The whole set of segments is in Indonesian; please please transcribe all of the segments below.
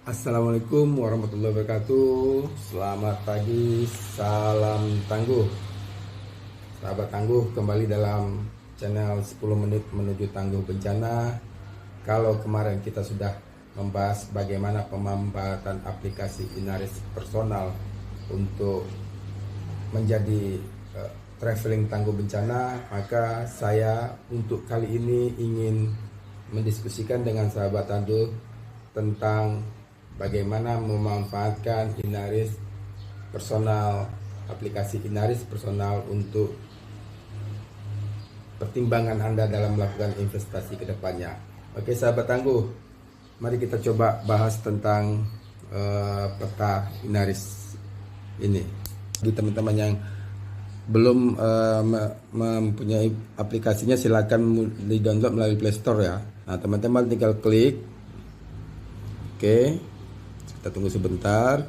Assalamualaikum warahmatullahi wabarakatuh. Selamat pagi, salam tangguh. Sahabat tangguh, kembali dalam channel 10 menit menuju tangguh bencana. Kalau kemarin kita sudah membahas bagaimana pemanfaatan aplikasi Inaris personal untuk menjadi traveling tangguh bencana, maka saya untuk kali ini ingin mendiskusikan dengan sahabat tangguh tentang bagaimana memanfaatkan Inaris personal, aplikasi Inaris personal untuk pertimbangan Anda dalam melakukan investasi ke depannya. Oke sahabat tangguh, mari kita coba bahas tentang peta Inaris ini. Bagi teman-teman yang belum mempunyai aplikasinya, silakan di-download melalui Play Store ya. Nah, teman-teman tinggal klik. Oke. Kita tunggu sebentar.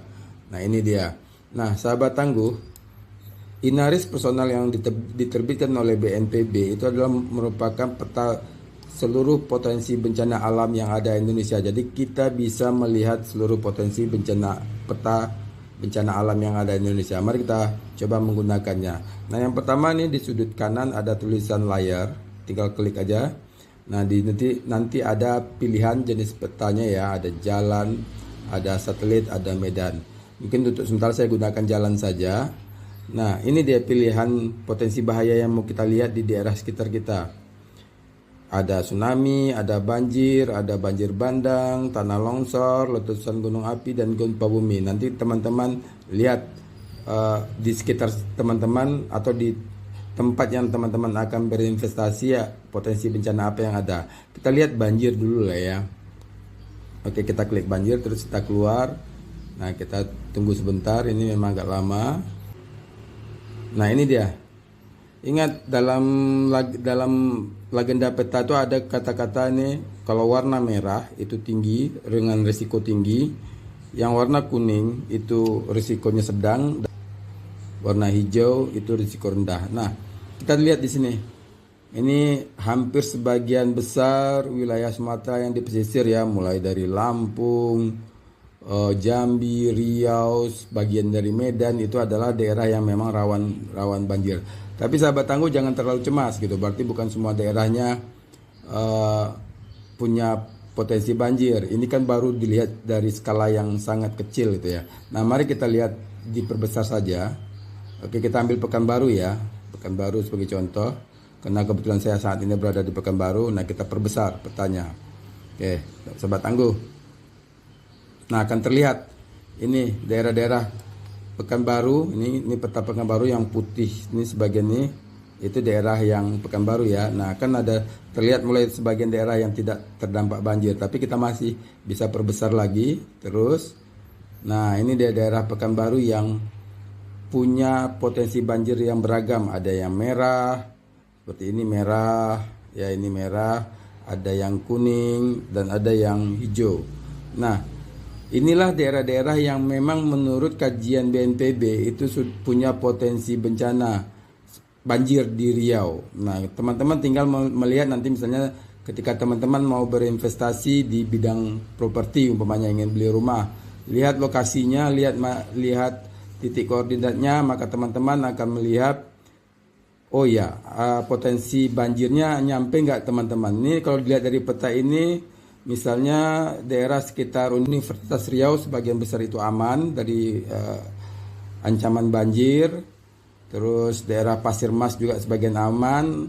Nah, ini dia. Nah, sahabat tangguh, Inaris personal yang diterbitkan oleh BNPB itu adalah merupakan peta seluruh potensi bencana alam yang ada di Indonesia. Jadi kita bisa melihat seluruh potensi peta bencana alam yang ada di Indonesia. Mari kita coba menggunakannya. Nah, yang pertama nih di sudut kanan ada tulisan layar. Tinggal klik aja. Nah, nanti ada pilihan jenis petanya ya, ada jalan, ada satelit, ada medan. Mungkin untuk sementara saya gunakan jalan saja. Nah, ini dia pilihan potensi bahaya yang mau kita lihat di daerah sekitar kita. Ada tsunami, ada banjir bandang, tanah longsor, letusan gunung api, dan gempa bumi. Nanti teman-teman lihat di sekitar teman-teman atau di tempat yang teman-teman akan berinvestasi ya, potensi bencana apa yang ada. Kita lihat banjir dulu lah ya. Oke, kita klik banjir, terus kita keluar. Nah, kita tunggu sebentar, ini memang agak lama. Nah, ini dia. Ingat dalam legenda peta itu ada kata-kata ini, kalau warna merah itu tinggi dengan risiko tinggi, yang warna kuning itu risikonya sedang, warna hijau itu risiko rendah. Nah, kita lihat di sini. Ini hampir sebagian besar wilayah Sumatera yang di pesisir ya, mulai dari Lampung, Jambi, Riau, bagian dari Medan itu adalah daerah yang memang rawan banjir. Tapi sahabat tangguh jangan terlalu cemas gitu. Berarti bukan semua daerahnya punya potensi banjir. Ini kan baru dilihat dari skala yang sangat kecil gitu ya. Nah, mari kita lihat diperbesar saja. Oke, kita ambil Pekanbaru ya. Pekanbaru sebagai contoh. Karena kebetulan saya saat ini berada di Pekanbaru. Nah, kita perbesar petanya. Oke, sahabat tangguh. Nah, akan terlihat ini daerah-daerah Pekanbaru. Ini peta Pekanbaru yang putih. Ini sebagian ini. Itu daerah yang Pekanbaru ya. Nah, kan ada terlihat mulai sebagian daerah yang tidak terdampak banjir. Tapi kita masih bisa perbesar lagi. Terus. Nah, ini daerah Pekanbaru yang punya potensi banjir yang beragam. Ada yang merah, seperti ini merah, ya ini merah, ada yang kuning, dan ada yang hijau. Nah, inilah daerah-daerah yang memang menurut kajian BNPB itu punya potensi bencana banjir di Riau. Nah, teman-teman tinggal melihat nanti misalnya ketika teman-teman mau berinvestasi di bidang properti, umpamanya ingin beli rumah, lihat lokasinya, lihat titik koordinatnya, maka teman-teman akan melihat, oh ya, potensi banjirnya nyampe nggak teman-teman. Ini kalau dilihat dari peta ini, misalnya daerah sekitar Universitas Riau sebagian besar itu aman dari ancaman banjir. Terus daerah Pasir Mas juga sebagian aman.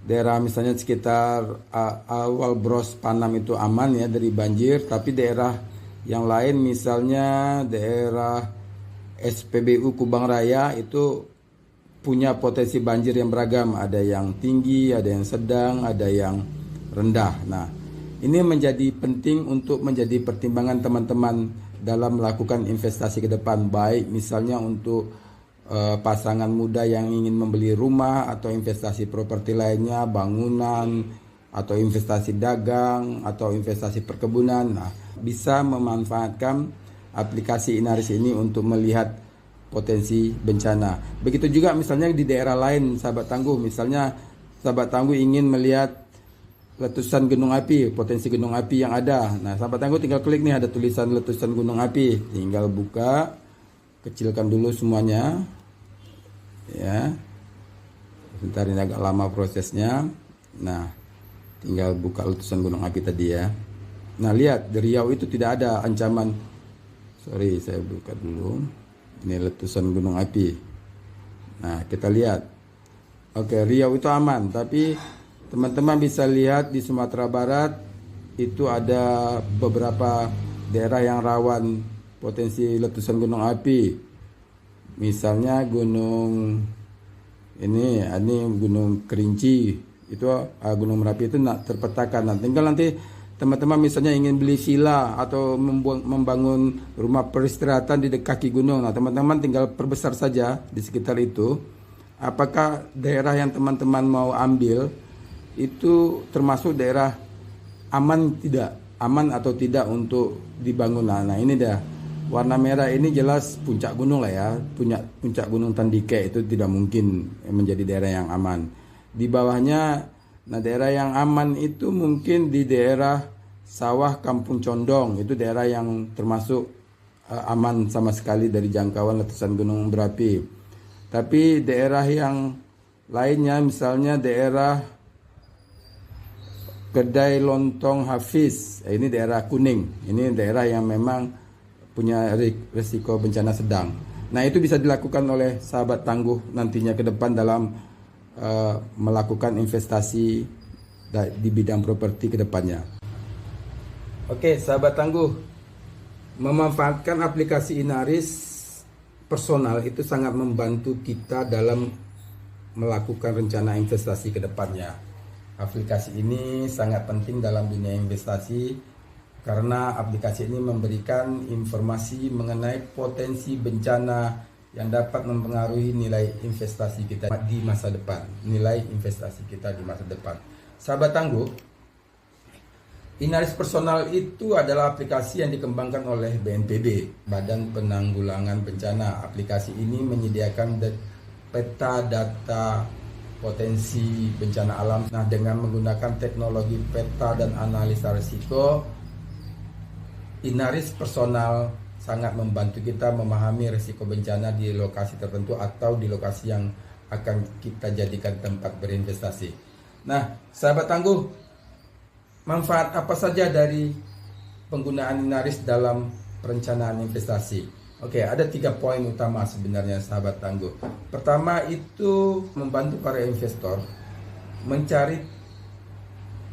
Daerah misalnya sekitar Awal Bros Panam itu aman ya dari banjir. Tapi daerah yang lain misalnya daerah SPBU Kubang Raya itu punya potensi banjir yang beragam. Ada yang tinggi, ada yang sedang, ada yang rendah. Nah, ini menjadi penting untuk menjadi pertimbangan teman-teman dalam melakukan investasi ke depan. Baik misalnya untuk pasangan muda yang ingin membeli rumah atau investasi properti lainnya, bangunan, atau investasi dagang, atau investasi perkebunan. Nah, bisa memanfaatkan aplikasi Inaris ini untuk melihat potensi bencana. Begitu juga misalnya di daerah lain sahabat tangguh. Misalnya sahabat tangguh ingin melihat letusan gunung api, potensi gunung api yang ada. Nah, sahabat tangguh tinggal klik nih, ada tulisan letusan gunung api. Tinggal buka, kecilkan dulu semuanya. Ya. Sebentar, ini agak lama prosesnya. Nah, tinggal buka letusan gunung api tadi ya. Nah, lihat di Riau itu tidak ada ancaman. Sorry, saya buka dulu. Ini letusan gunung api. Nah, kita lihat. Oke, Riau itu aman, tapi teman-teman bisa lihat di Sumatera Barat itu ada beberapa daerah yang rawan potensi letusan gunung api. Misalnya gunung ini Gunung Kerinci, itu Gunung Merapi itu terpetakan. Nah, tinggal nanti teman-teman misalnya ingin beli villa atau membangun rumah peristirahatan di kaki gunung. Nah, teman-teman tinggal perbesar saja di sekitar itu. Apakah daerah yang teman-teman mau ambil itu termasuk daerah aman atau tidak untuk dibangun. Nah, ini dah warna merah ini jelas puncak gunung lah ya. Puncak gunung Tandike itu tidak mungkin menjadi daerah yang aman. Di bawahnya, nah daerah yang aman itu mungkin di daerah Sawah Kampung Condong, itu daerah yang termasuk aman sama sekali dari jangkauan letusan gunung berapi. Tapi daerah yang lainnya misalnya daerah Kedai Lontong Hafiz, ini daerah kuning. Ini daerah yang memang punya risiko bencana sedang. Nah, itu bisa dilakukan oleh sahabat tangguh nantinya ke depan dalam melakukan investasi di bidang properti ke depannya. Oke, sahabat tangguh, memanfaatkan aplikasi Inaris personal itu sangat membantu kita dalam melakukan rencana investasi ke depannya. Aplikasi ini sangat penting dalam dunia investasi karena aplikasi ini memberikan informasi mengenai potensi bencana yang dapat mempengaruhi nilai investasi kita di masa depan. Sahabat tangguh, Inaris Personal itu adalah aplikasi yang dikembangkan oleh BNPB, Badan Penanggulangan Bencana. Aplikasi ini menyediakan peta data potensi bencana alam. Nah, dengan menggunakan teknologi peta dan analisa risiko, Inaris Personal sangat membantu kita memahami risiko bencana di lokasi tertentu atau di lokasi yang akan kita jadikan tempat berinvestasi. Nah, sahabat tangguh, manfaat apa saja dari penggunaan Inaris dalam perencanaan investasi? Oke, ada 3 poin utama sebenarnya sahabat tangguh. Pertama itu membantu para investor mencari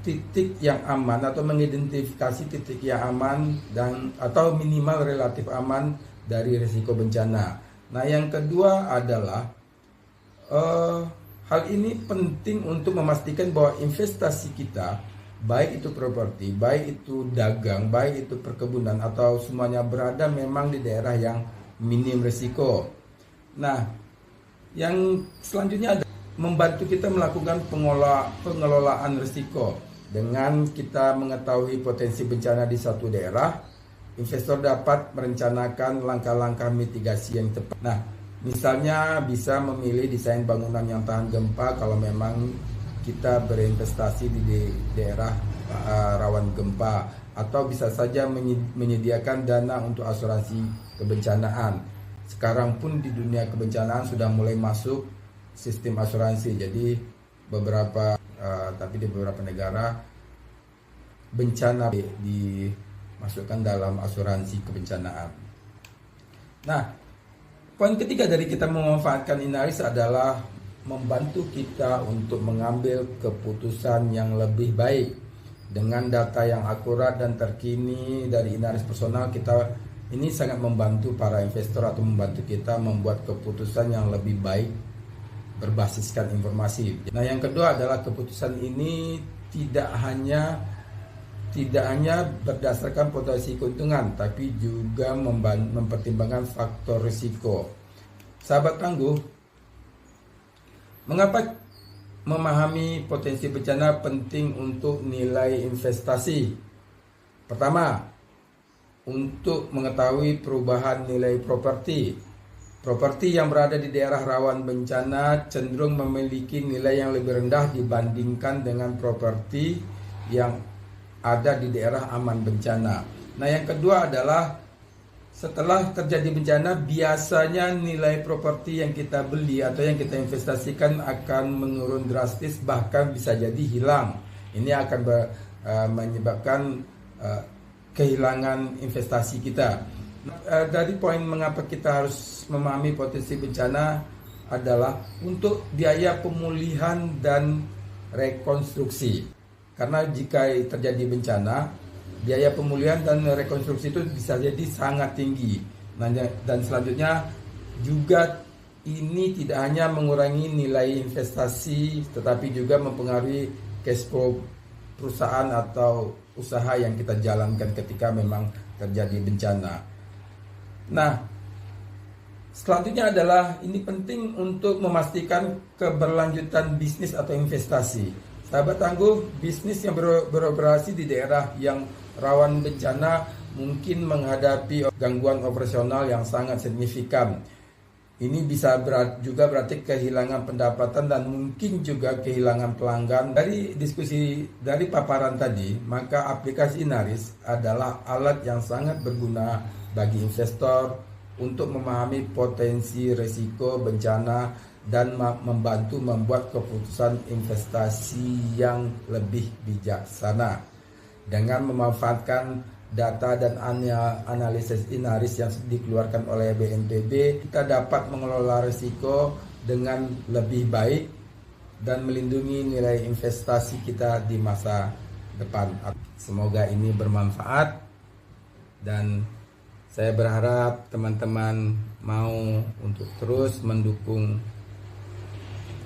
titik yang aman atau mengidentifikasi titik yang aman dan atau minimal relatif aman dari risiko bencana. Nah, yang kedua adalah hal ini penting untuk memastikan bahwa investasi kita, baik itu properti, baik itu dagang, baik itu perkebunan atau semuanya berada memang di daerah yang minim risiko. Nah, yang selanjutnya adalah membantu kita melakukan pengelolaan risiko. Dengan kita mengetahui potensi bencana di suatu daerah, investor dapat merencanakan langkah-langkah mitigasi yang tepat. Nah, misalnya bisa memilih desain bangunan yang tahan gempa kalau memang kita berinvestasi di daerah rawan gempa, atau bisa saja menyediakan dana untuk asuransi kebencanaan. Sekarang pun di dunia kebencanaan sudah mulai masuk sistem asuransi. Jadi tapi di beberapa negara bencana dimasukkan dalam asuransi kebencanaan. Nah, poin ketiga dari kita memanfaatkan Inaris adalah membantu kita untuk mengambil keputusan yang lebih baik. Dengan data yang akurat dan terkini dari Inaris Personal, kita ini sangat membantu para investor atau membantu kita membuat keputusan yang lebih baik berbasiskan informasi. Nah, yang kedua adalah keputusan ini tidak hanya berdasarkan potensi keuntungan, tapi juga mempertimbangkan faktor risiko. Sahabat tangguh, mengapa memahami potensi bencana penting untuk nilai investasi? Pertama, untuk mengetahui perubahan nilai properti. Properti yang berada di daerah rawan bencana cenderung memiliki nilai yang lebih rendah dibandingkan dengan properti yang ada di daerah aman bencana. Nah, yang kedua adalah setelah terjadi bencana, biasanya nilai properti yang kita beli atau yang kita investasikan akan menurun drastis, bahkan bisa jadi hilang. Ini akan menyebabkan kehilangan investasi kita. Dari poin mengapa kita harus memahami potensi bencana adalah untuk biaya pemulihan dan rekonstruksi. Karena jika terjadi bencana, biaya pemulihan dan rekonstruksi itu bisa jadi sangat tinggi. Dan selanjutnya juga ini tidak hanya mengurangi nilai investasi, tetapi juga mempengaruhi cash flow perusahaan atau usaha yang kita jalankan ketika memang terjadi bencana. Nah, selanjutnya adalah ini penting untuk memastikan keberlanjutan bisnis atau investasi. Sahabat tangguh, bisnis yang beroperasi di daerah yang rawan bencana mungkin menghadapi gangguan operasional yang sangat signifikan. Ini bisa juga berarti kehilangan pendapatan dan mungkin juga kehilangan pelanggan. Dari diskusi dari paparan tadi, maka aplikasi Inaris adalah alat yang sangat berguna bagi investor untuk memahami potensi risiko bencana dan membantu membuat keputusan investasi yang lebih bijaksana. Dengan memanfaatkan data dan analisis Inaris yang dikeluarkan oleh BNPB, kita dapat mengelola risiko dengan lebih baik dan melindungi nilai investasi kita di masa depan. Semoga ini bermanfaat dan saya berharap teman-teman mau untuk terus mendukung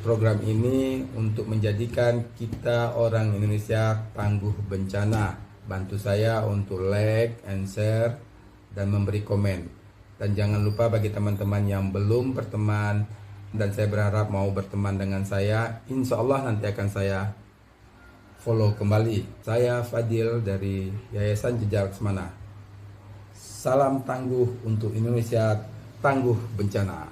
program ini untuk menjadikan kita orang Indonesia tangguh bencana. Bantu saya untuk like and share dan memberi komen. Dan jangan lupa bagi teman-teman yang belum berteman dan saya berharap mau berteman dengan saya, insya Allah nanti akan saya follow kembali. Saya Fadil dari Yayasan Jejak Semana. Salam tangguh untuk Indonesia tangguh bencana.